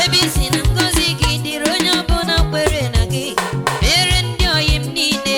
Ebisi na ngozi gị dịrị onye ọbụla kwere na gị mere ndị ọyị m niile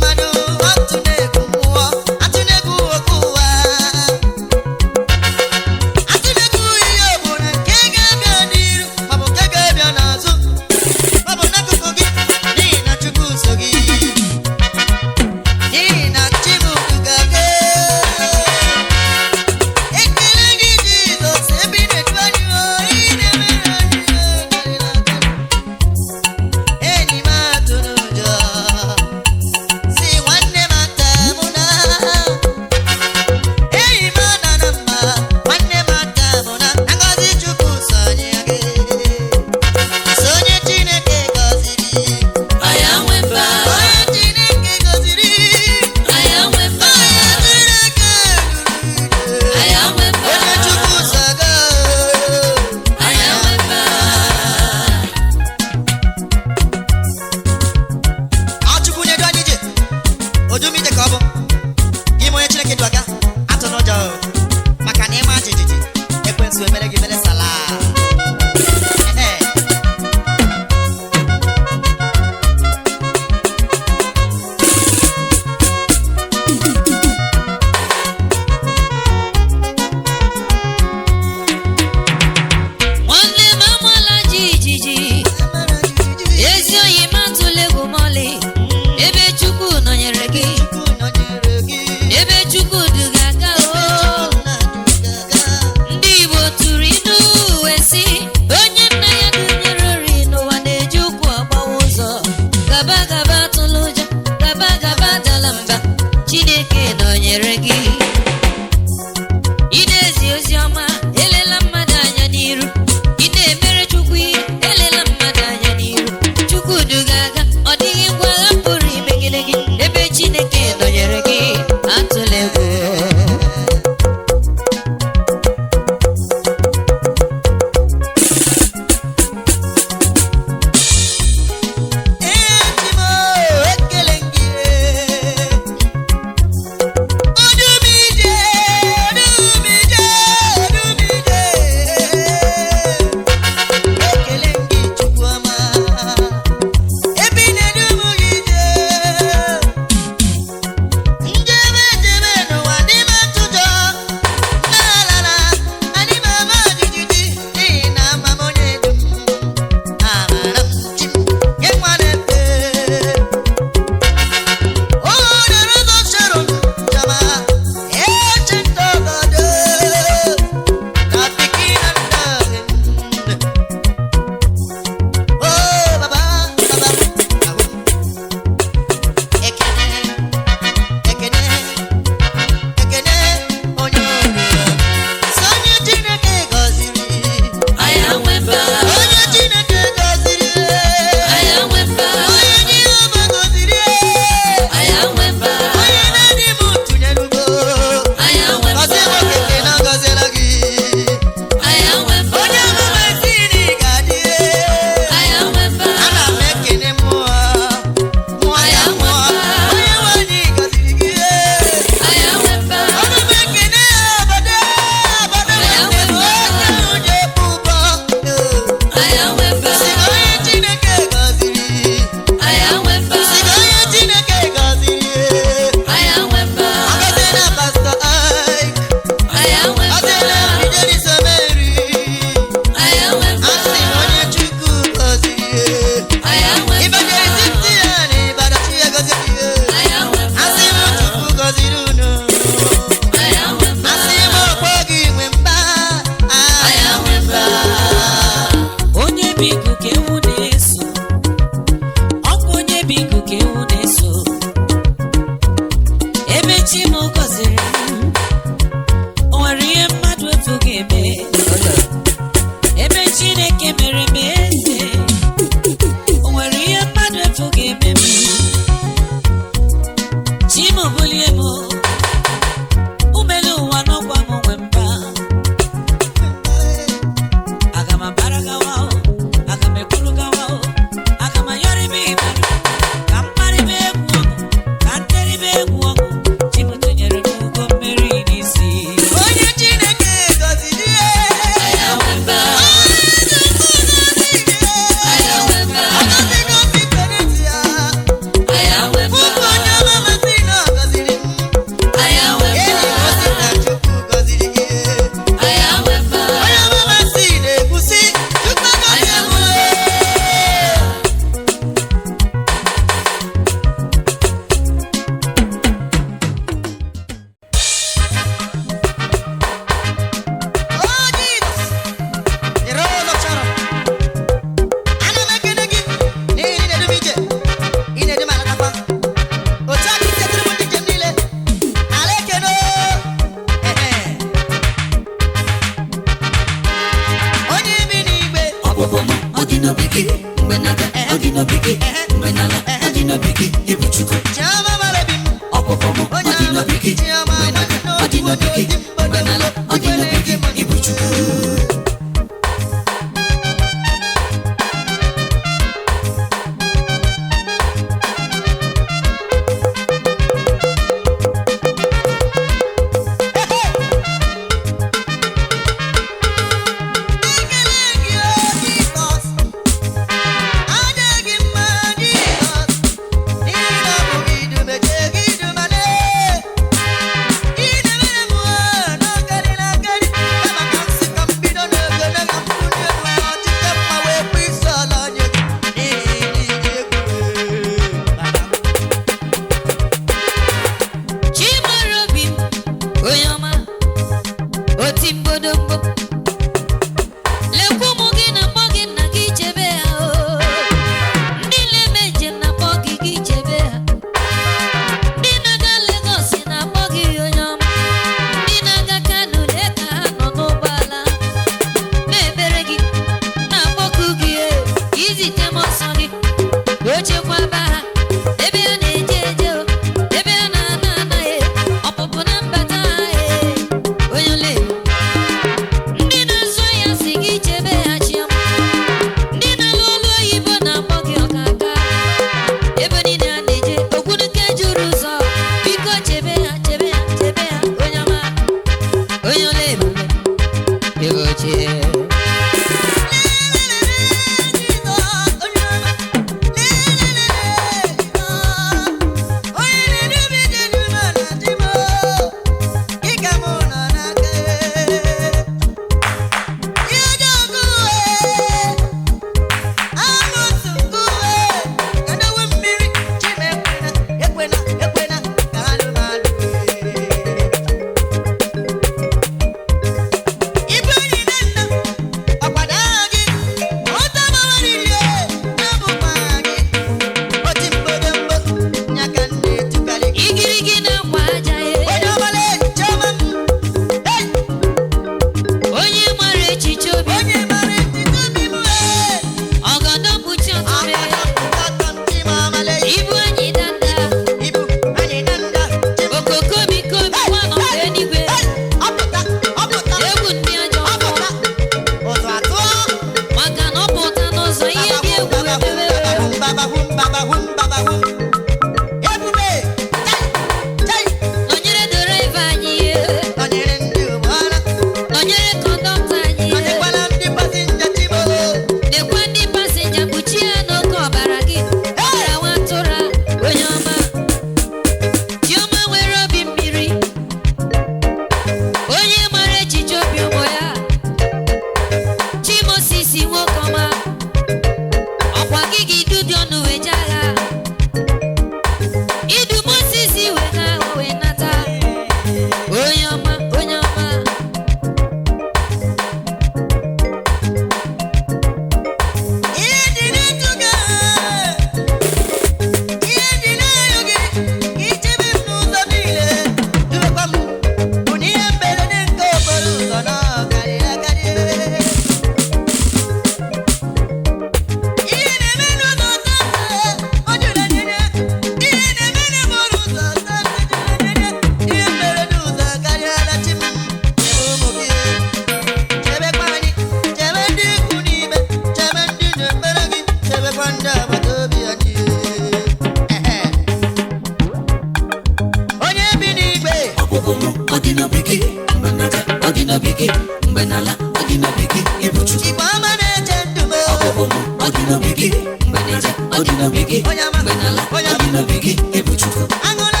Odino Bigi, Beneja, Odino Bigi, Benala, Odino Bigi, Ibuchuku, Angola,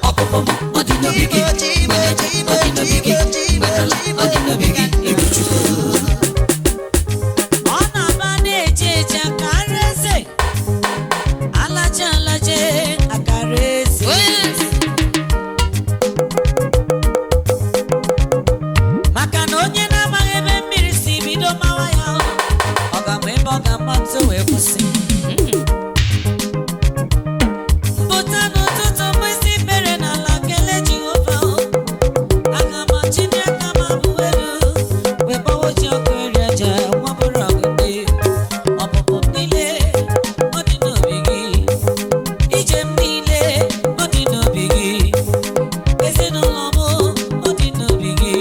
Opopomo, Odino Bigi, Beneja, Odino Bigi, Benala, Odino Bigi, Ibuchuku. Ona bane jeje akarese, alaje akarese. Maka na onye na-amaghị ebe mmiri si bido mawa ya, ọ ga-ama ebe ọ ga-ama nso wee kwụsị. Mpụta n'ụtụtụ mgbe isi bere n'ala kele Jehova, aga m achịni aka m abụ elu wee gbawa ji ọkụ eri aja nwabụrụ ọgụdị. Ọpụpụ m niile ọ dị n'obi gị, ije m niile ọ dị n'obi gị, ezinụlọ m ọ dị n'obi gị,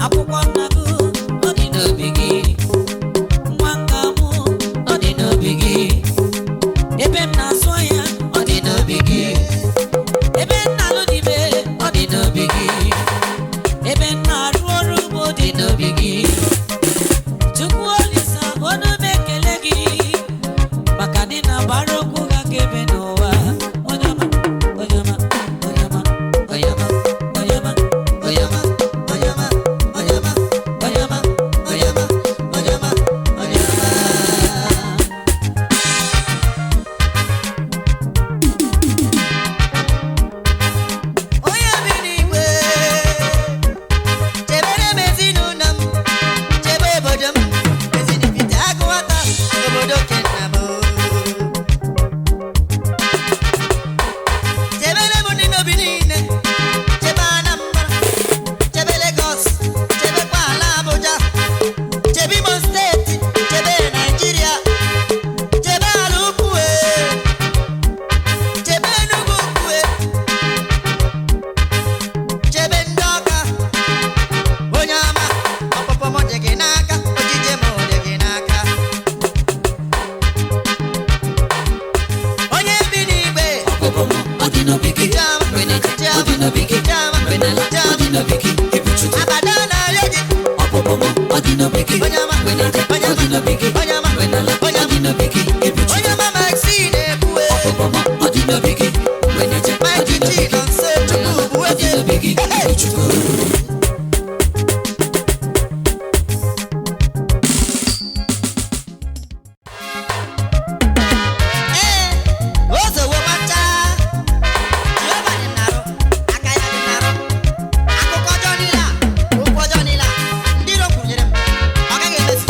akwụkwọ nnagụ ọ dị n'obi gị, nwa nka m ọ dị n'obi gị, ebe m na-azụ ahịa ọ dị n'obi gị, ebe m na-alụ n'ime ọ dị n'obi gị, ebe m na-arụ ọrụ ugbo dị n'obi gị. Chukwu Olisa ọnụ m ekele gị maka dị na gbara okwu ga ka ebe n'ụwa. Onye ọma, onye ọma, onye ọma, onye ọma, onye ọma, onye ọma, onye ọma, onye ọma, onye ọma, onye ọma, onye ọma, onye ọma. Onye bi n'igwe, chebere m ezinụlọ m, chebe obodo m, ezinipite agụwata obodo kenna m. Chebere m ndị n'obi niile, chebe Anambra, chebe Lagos, chebekwa ala Abuja, chebe Imo steeti, chebe Nigeria, chebe ala ukwu, chebe Enugu ukwu, chebe ndị Ọka. Onye ọma, ọpụpụ m dị gị n'aka, ojije m dị gị n'aka. Onye bi n'igwe, Opopomo, Odino Bigi, Beneja, Odino Bigi, Benala, Odino Bigi, Ibuchuku. abada na-arịọ gị. Opopomo, Odino Bigi, Beneja, Odino Bigi, Benala, Odino Bigi, Ibuchuku. Onye ọma Maxine na-ekwu, Opopomo, Odino Bigi, Beneja, Mike Odino G Bigi, nọ nso, Chukwu bụ eze. Odino Bigi, Ibuchuku. Ozowo gbacha, Jehova dị n'arụ, aka ya dị n'arụ. Akụkọ ọjọọ niile a, okwu ọjọọ niile a, ndị iro kwunyere m, ọ gaghị emezu.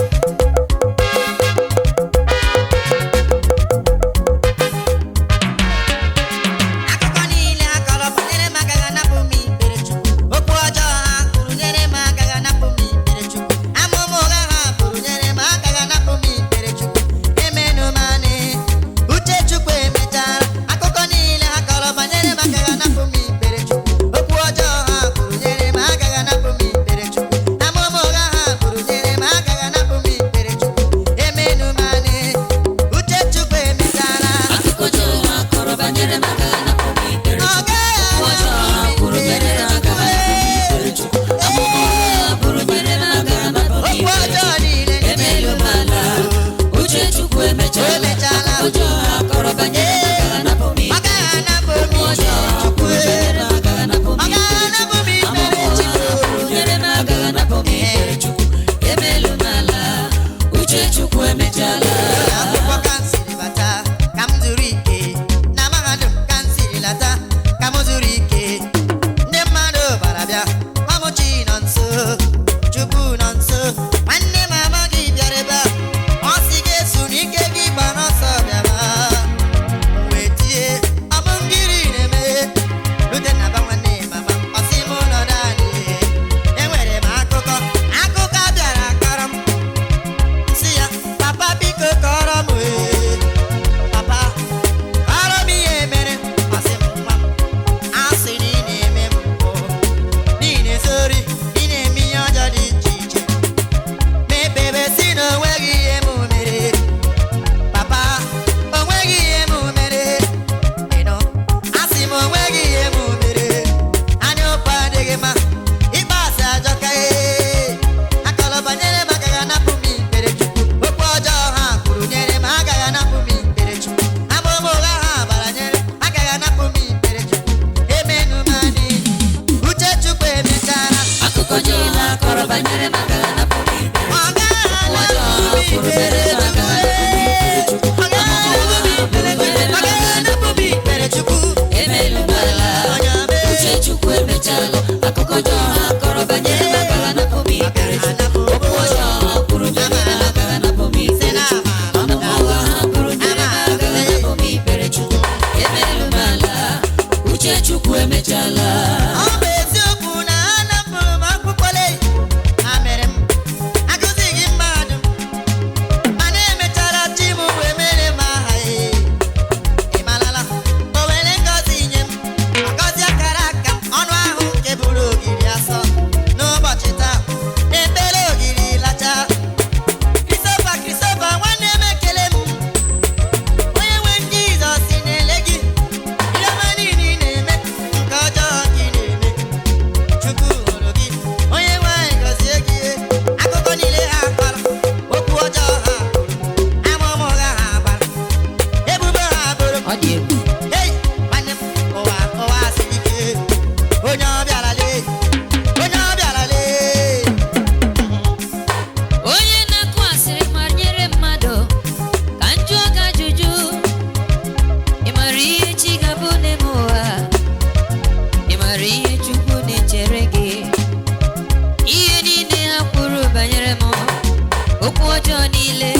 ọjọọ niile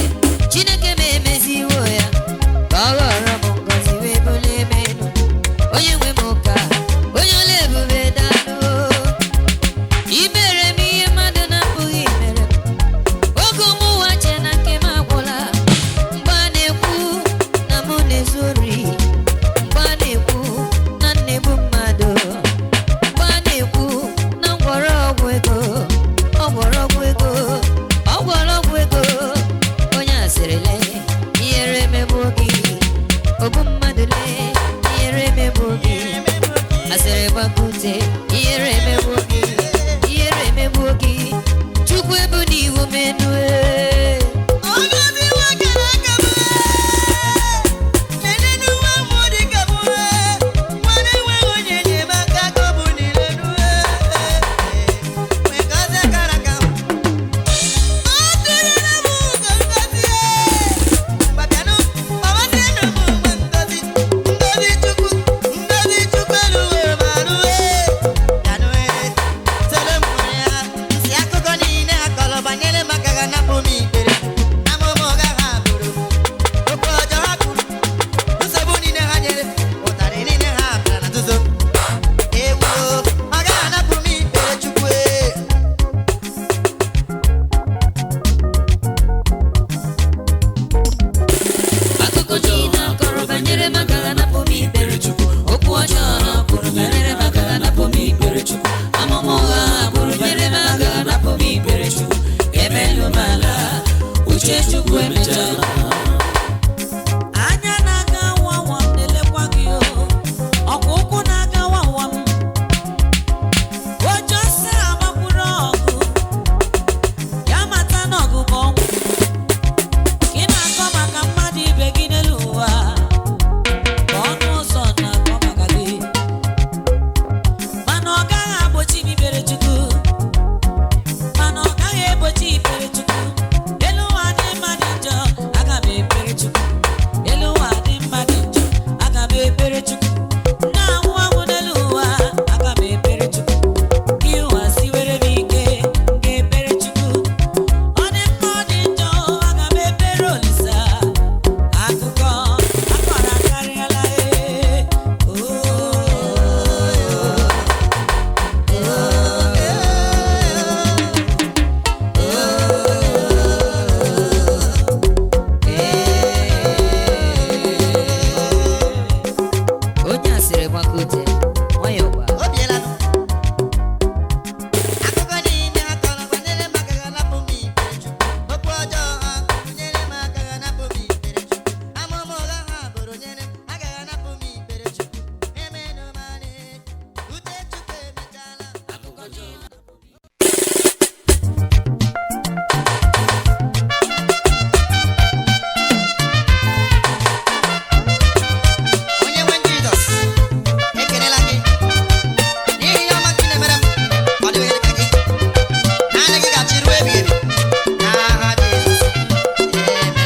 Chineke m emeziwo ya ka ọ ghọrọ m ngọzi wee bulie m elu. Onye nwe m ụka onye ọla ebube daalụ. I mere m ihe mmadụ na-apụghị imere m. Oge ụmụ ụwa che na nke m agwụla. Mgbe a na-ekwu na mụ na-ezu ori, mgbe a na-ekwu na nnegbu mmadụ, mgbe a na-ekwu na ngwọrọ ọgwụ ego, ọgwọrọgwụ ego, ọgwọrọgwụ ego, onye asịrị lee ihere emegbu gị, ogbu mmadụ lee ihere emegbu gị, asịrị gbakute ihere emegbu gị, ihere emegbu gị, Chukwu ebu n'iwu menue. Anya na-aga nwa m na-elekwa gị o, ọkwa ụkwụ na-aga nwa m, ojo si agbakwuru ọgụ, ya mata na ọgụ bụ ọnwụ. Ka ị na-akọ maka mmadụ ibe gị n'elu ụwa, ka ọnụ ụzọ na-akọ maka gị, mana ọ gaghị agbochi m ikpere Chukwu, mana ọ gaghị egbochi ikpere Chukwu. Elu ụwa dị mma dị njọ, aga m ekpere Chukwu. Elu ụwa dị mma dị njọ, aga m ekpere Chukwu. Na-anwụ anwụ n'elu ụwa, aga m ekpere Chukwu. Ka ụwa siwere m ike, m ga-ekpere Chukwu. Ọ dị mma ọ dị njọ, aga m ekpere Olisa. Akụkọ akọrọ akarịala onye asịrị gbakute nwayọọ gwa. Onye nwe Jizọs, ekelela gị n'ihi ihe ọma gị na-emere m. Ọ dịghị dịka gị, naanị gị ga-achị ruo ebighị ebi. N'aha Jizọs, amen.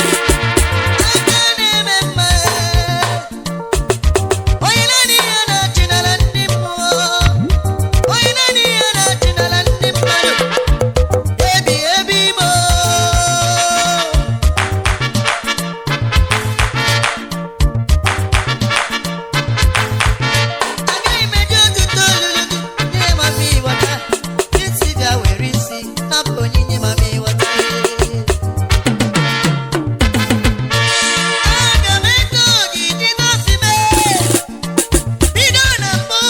Aka na-eme mma, onye naanị ya na-achị n'ala ndị mmụọ, onye naanị ya na-achị n'ala ndị mmadụ, ebi ebi Igbo. Agaghị m eji otuto olulu gị nye mama ịghọta, isi bịa were isi napụ onyinye mama ịghọta. Aga m eto gị Jizọs mee, bido na mbụ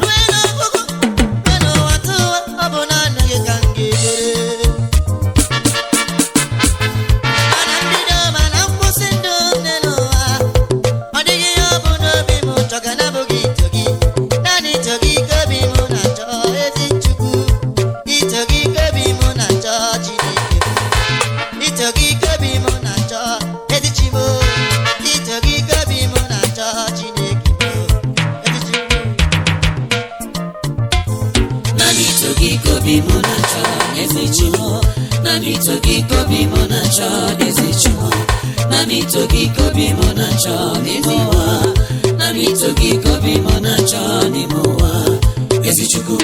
rue n'ọgwụgwụ, rue n'ụwa tụwa, ọ bụ naanị gị ka m ga-ekpere. Mana mbido mana nkwụsị ndụ m n'elu ụwa, ọ dịghị ihe ọ bụ n'obi m chọga na-abụghị ito gị. Naanị ito gị ka obi m na-achọ, ezi Chukwu. Ito gị ka obi m na-achọ, Chineke m. Ito gị ka obi m na-achọ, ezi Chimo. Ito gị ka obi m na-achọ, Chineke m, ezi Chukwu. Naanị ito gị ka obi mụ na-achọ ezi Chimo. Naanị ito gị ka obi mụ na-achọ ezi Chimo. Naanị itogi kobi monacho n'imowa nani itogi kobi monacho n'imowa ezi chukwu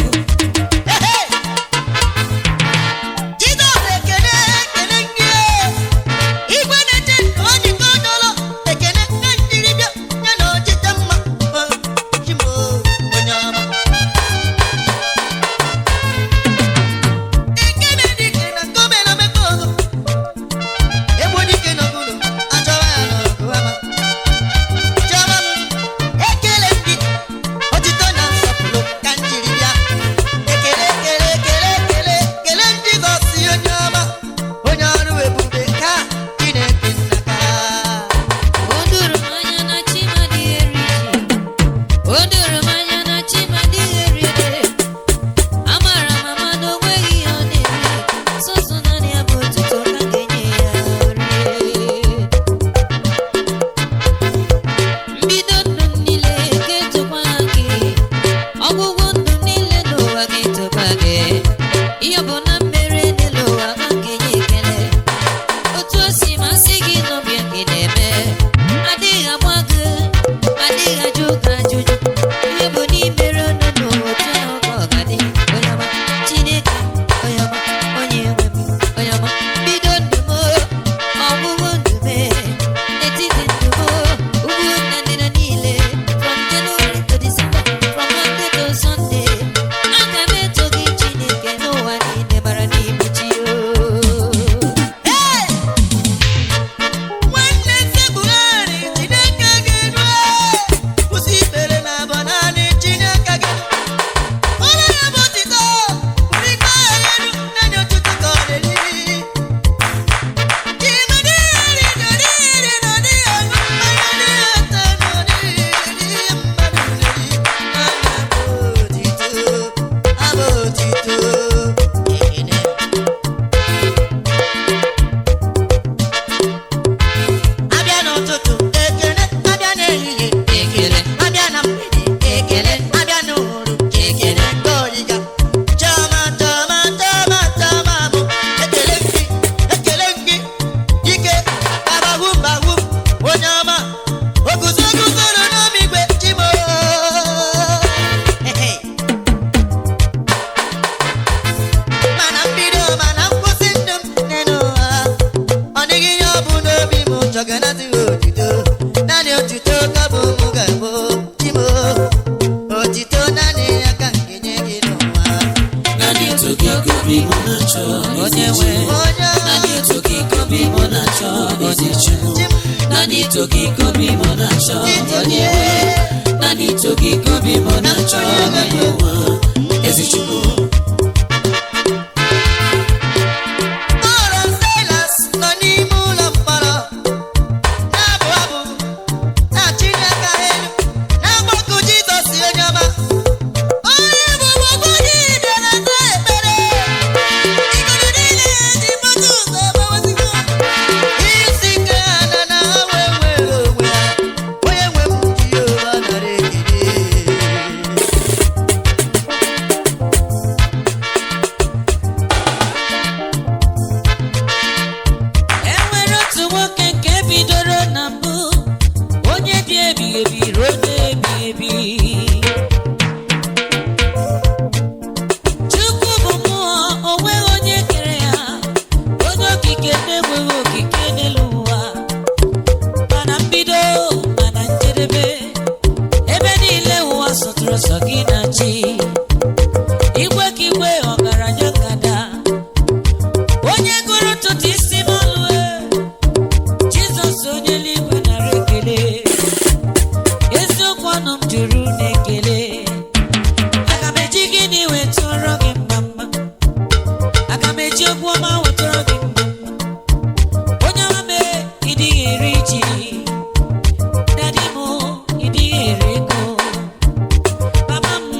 Baba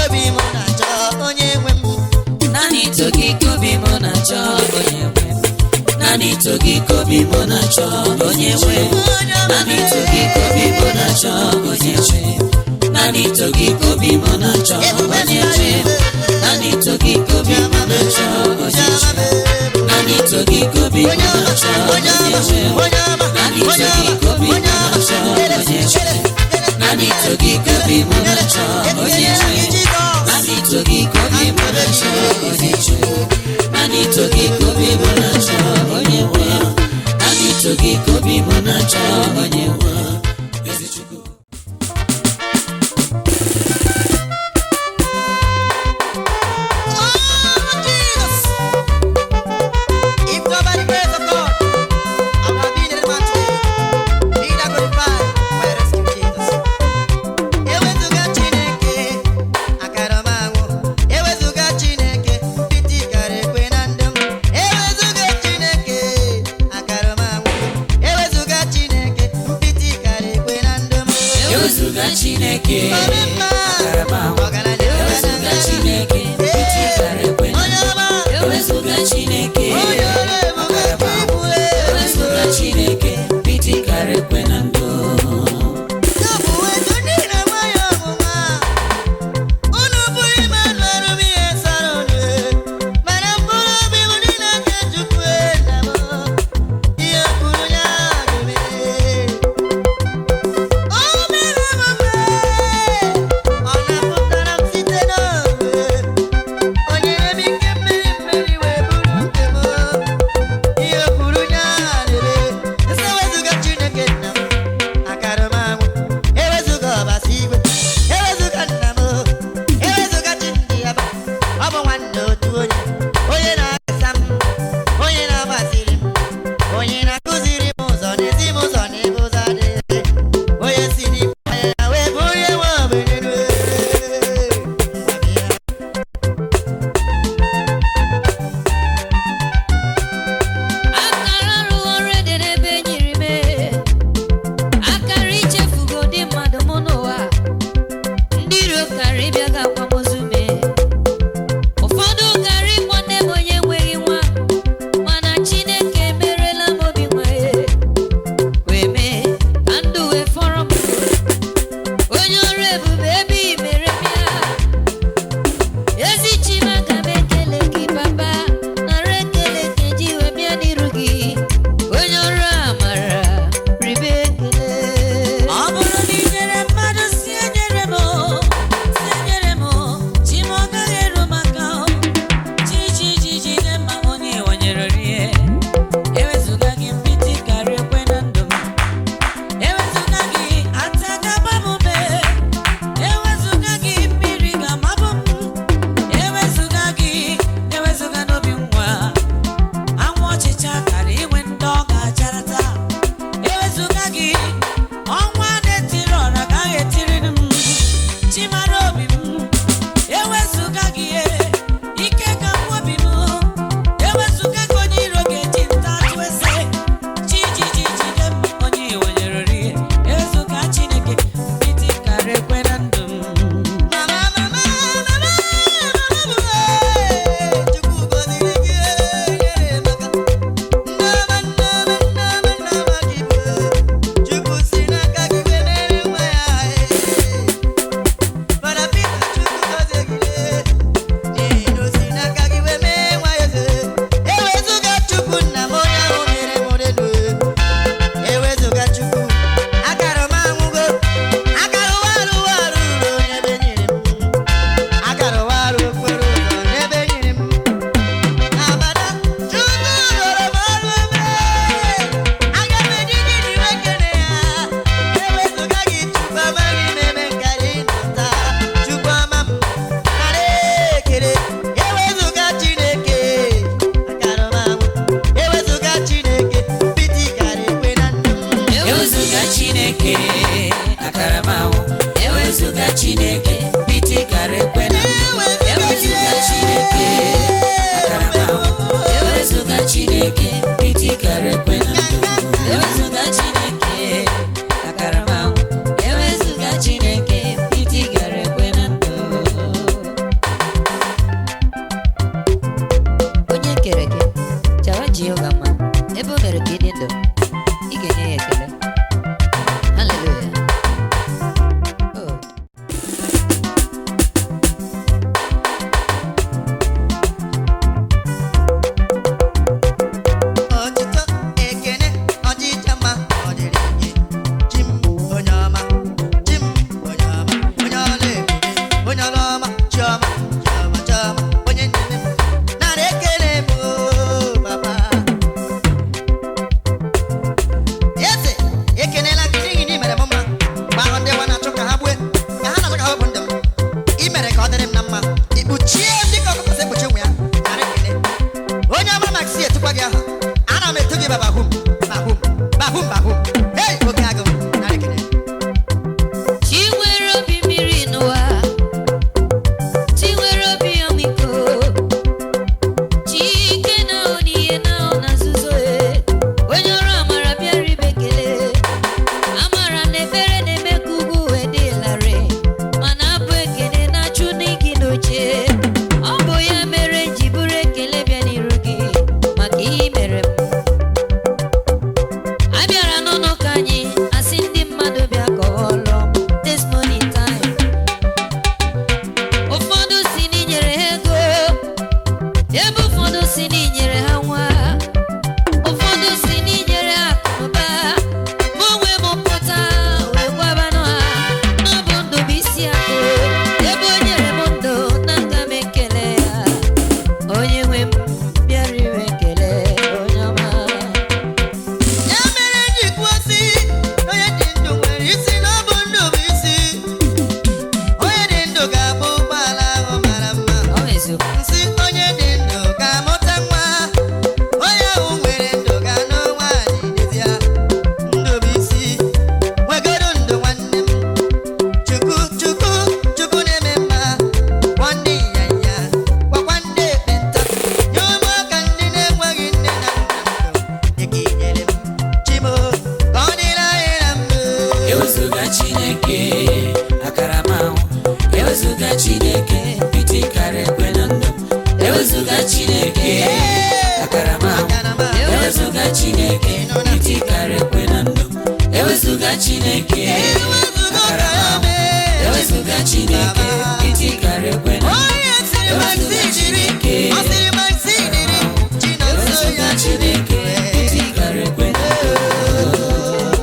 obi m na-achọ onye nwe m. Naanị togi kobi mụ na-achọ onye nwe m. Naanị togi kobi mụ na-achọ onye nwe m. Naanị togi kobi mụ na-achọ onye nwe m. Naanị togi kobi mụ na-achọ onye nwe m. Naanị togi kobi mụ na-achọ onye nwe m. Naanị togi kobi mụ na-achọ onye nwe m. Naanị togi kobi mụ na-achọ onye nwe m. Naanị togi kobi mụ na-achọ onye nwe m. Naanị togi kobi mụ na-achọ onye nwe m. Naanị togi kobi mụ na-achọ onye nwe m. Naanị togi kobi mụ na-achọ onye nwe m. Ezi Chukwu. If nobody prays of God, I would have been in the man today. Be that glorified, my rescue Jesus. Ewezuga Chineke, akaramangu. Ewezuga Chineke, piti karekwe na ndụ m. Ewezuga Chineke, akaramangu. Ewezuga Chineke, piti karekwe na ndụ m. Ewezuga Chineke, akaramangu. Ewezuga Chineke, piti karekwe na ndụ m. Ewezuga Chineke, akaramangu. Ewezuga Chineke, piti karekwe na ndụ. Ọ bụrụ na i nyere mmadụ si enyere m Chioma, Chioma, Chioma, Chioma, onye nne m nara ekele m papa. Eze ekenela gị n'ihi na i mere m mma ma ahụ ndị nwa na-achọ ka ha gbue ka ha na-achọ ka ha wepụ ndụ m. I mere ka ọ dịrị m na mma ikpuchie m dịka ọkụkọ si ekpuchi ụmụ ya. Nara ekele onye ọma Maxi etukwa gị aha. Ana m eto gị babahum bahum bahum bahum. Hey, oge agụ nara ekele. Chi nwere obi mmiri n'ụwa, chi nwere obi ọmịiko, chi ike na-ahụ n'ihe na-ahụ na nzuzo ya. Onye ọrụ amara bịara ibe ekele. Amara na ebere na-eme ka ugwu wee dị larịị, mana abụ ekele na-achụ n'igi n'oche. Ọ bụ ya mere ji bụrụ ekele bịa n'iru gị maka ihe i mere m. A bịara n'ụlọ ka anyị asị ndị mmadụ bịa kọọrọ m testimony time. Ụfọdụ si na inyere ha ego, ebe ụfọdụ si na inyere ha nwa, ụfọdụ si na inyere ha akụnụba. Ma onwe m pụta wee gwabanụ ha na ọ bụ ndụ bụ isi akụ. Ebe o nyere m ndụ na aga m ekele ya. Onye nwe m bịara iwe ekele onye ọma. Ya mere ji kwuo sị na onye dị ndụ nwere isi na ọ bụ ndụ bụ isi. Onye dị ndụ ga-abụ ụgbọala ahụ mara mma. Ọ bụ eziokwu. Nsị onye dị ndụ ga-amụta nwa. Onye ahụ nwere ndụ ga-anụ nwaanyị n'ezie. Ndụ bụ isi. Nwegodu ndụ nwanne m. Chukwu Chukwu Chukwu na-eme mma. Gwa ndị ịnyanya, gwakwa ndị ekpenta. Nye ụmụaka ndị na-enweghị nne na nna ndụ. Dịka i nyere m Chimo ka ọ dịrị anyị na mma. Ewezuga Chineke akara m ahụ. Ewezuga Chineke iti kara ekwe na ndụ m. Ewezuga Chineke akara m ahụ. Ewezuga Chineke iti kara ekwe na ndụ m. Ewezuga Chineke akara m ahụ. Ewezuga Chineke iti kara ekwe na ndụ m. Onye sịrị Maxi jiri, ọ sịrị Maxi dịrị, Chinonso Ewezuga ya Chineke iti kara ekwe na ndụ m.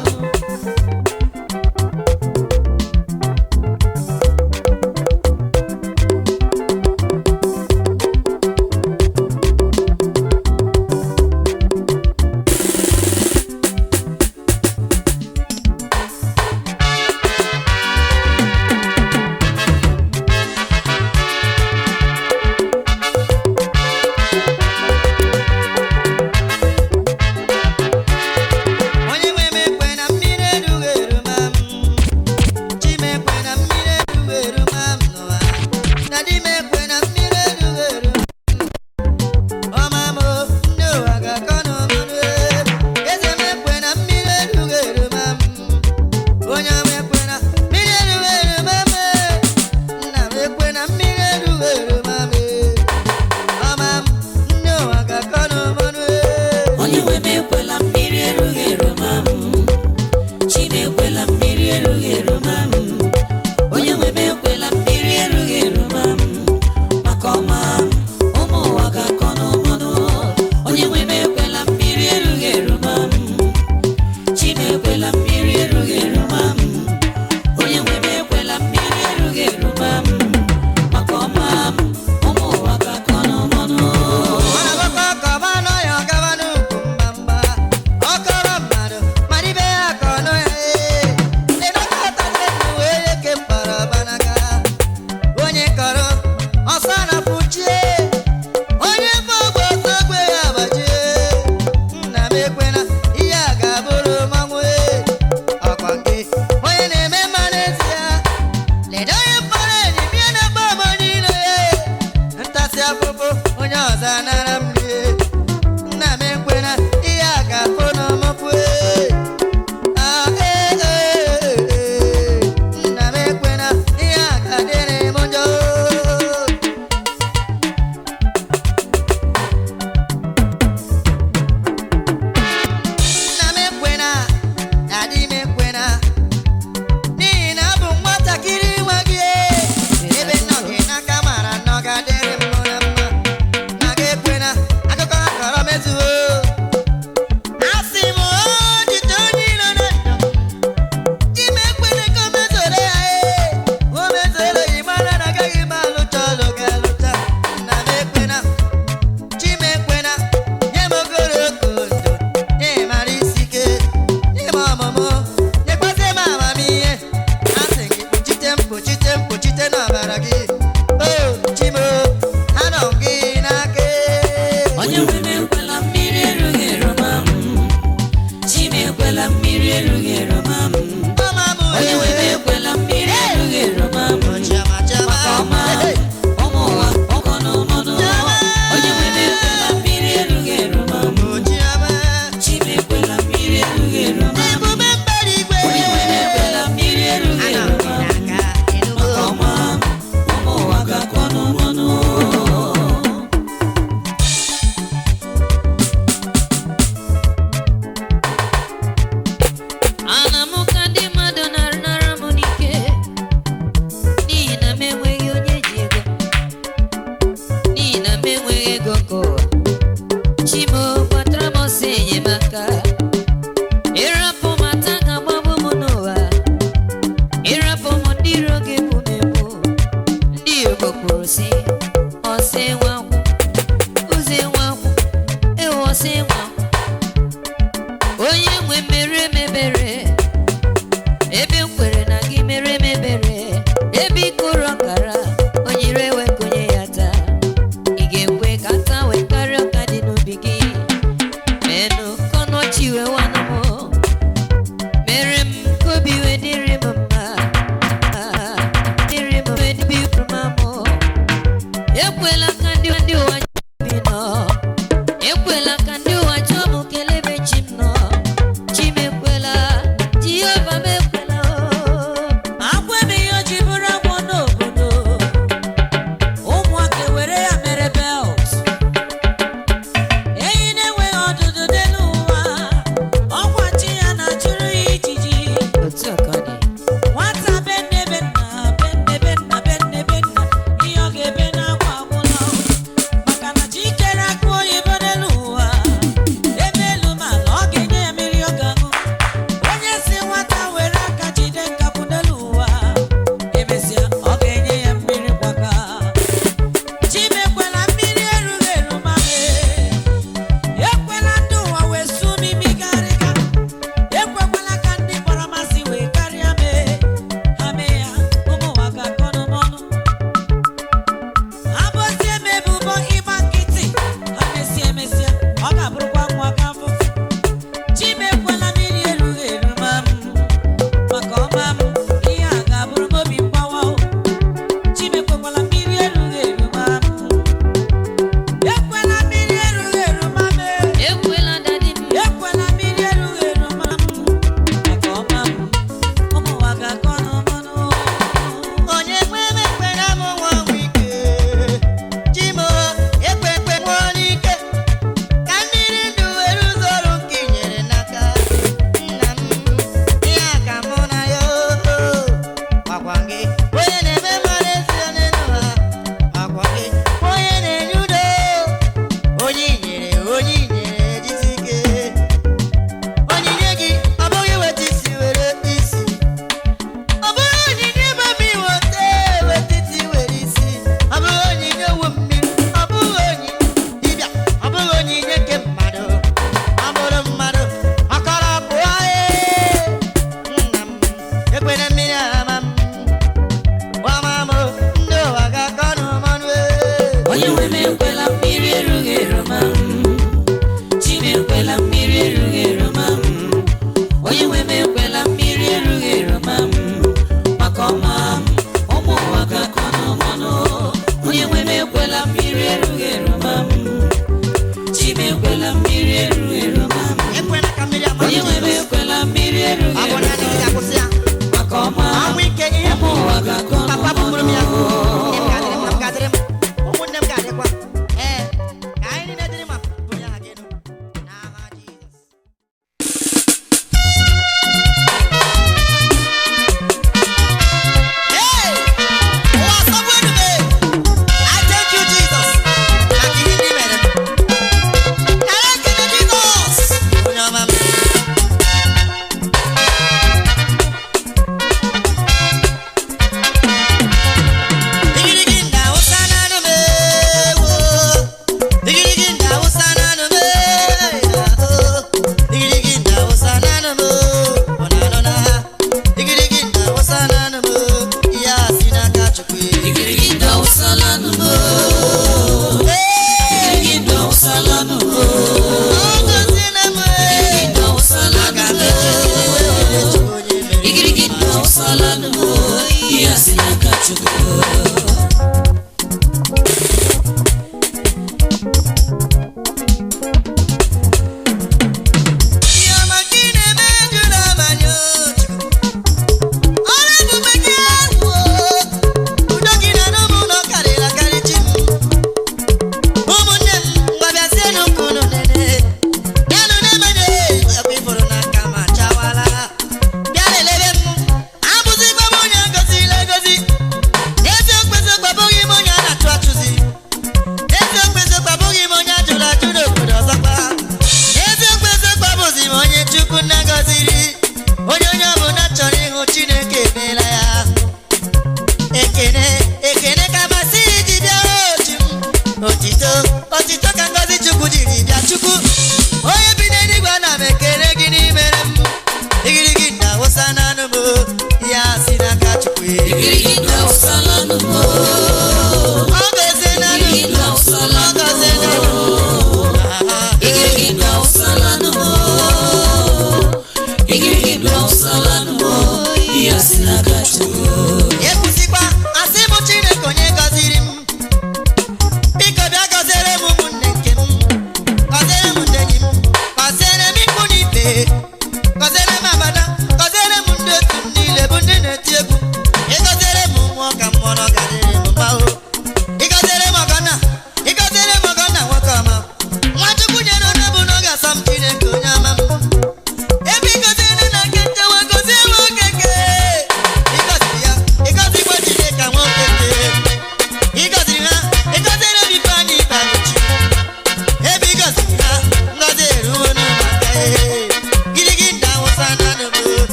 onye nwe m ekwe na mmiri erughị eru ma m. Chi m ekwe na mmiri erughị eru ma m n'ụwa. Na di m ekwe na mmiri erughị eru ma m. Ọma m o, ndị ụwa ga-akọ n'ọmụnụ e. Eze m ekwe na mmiri erughị eru ma m. Onye ọma ekwe na mmiri erughị eru ma m. Nna m ekwe na mmiri erughị eru ma m. Ọma m, ndị ụwa ga-akọ n'ọmụnụ e. Onye nwe m ekwela mmiri erughị eru ma m. Chi m ekwela mmiri erughị eru ma m. Onye nwe m ekwela mmiri erughị eru ma m. Maka ọma m, ụmụ ụwa ga-akọ n'ọmọnụ. Onye nwe m ekwela mmiri erughị eru ma m. Chi m ekwela mmiri erughị eru ma m. Onye nwe m ekwela mmiri erughị eru ma m. Maka ọma m, ụmụ ụwa ga-akọ n'ọmọnụ. Ọ na-agbakọ ka ọ banụ ya ọ gaba n'ukwu mgbamgba. Ọ kọrọ mmadụ mana ibe ya ka ọ nụ ya ee. Ịnọkọta ndụ wee eke mkpọrọ banaka. Onye kọrọ ọsọ na-apụchie. Onye mgbe ogbe ọsọ ogbe ya gbajie. Nna m ekwena ihe a ga-abụrụ mmanwụ ee. Ọkwa nke onye na-eme mma n'ezie. Ledo onye mkpọrọ enyi bịa na mgbe ọmọ niile ee. Ntasị afụfụ onye ọzọ anara m rie. Nna m ekwena ihe a ga-afụ n'ọmụfụ ee. Nna m ekwena ihe a ga-adịrị m njọ. Nna m ekwena, adị m ekwena, n'ihi na abụ m nwatakịrị nwa gị ee. Ebe nọ gị n'aka mara na ọ ga-adịrị m na mma. Nna gị ekwena kwuru sị ọsị nwa ozi nwa ewe ọsị nwa onye nwe mere mebere ebe m kwere na gị mere mebere ebe ịkụrụ ọkara onyere wekonye ya taa ị ga-ekwe ka taa wee karịa ọka dị n'obi gị menụ kọnọchi wee wanụ m mere m ka obi wee dịrị m mma dịrị m wee dịbị ụma m ekwela ka ndị ụwa bi nọ ekwela ka ndị ụwa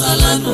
salanu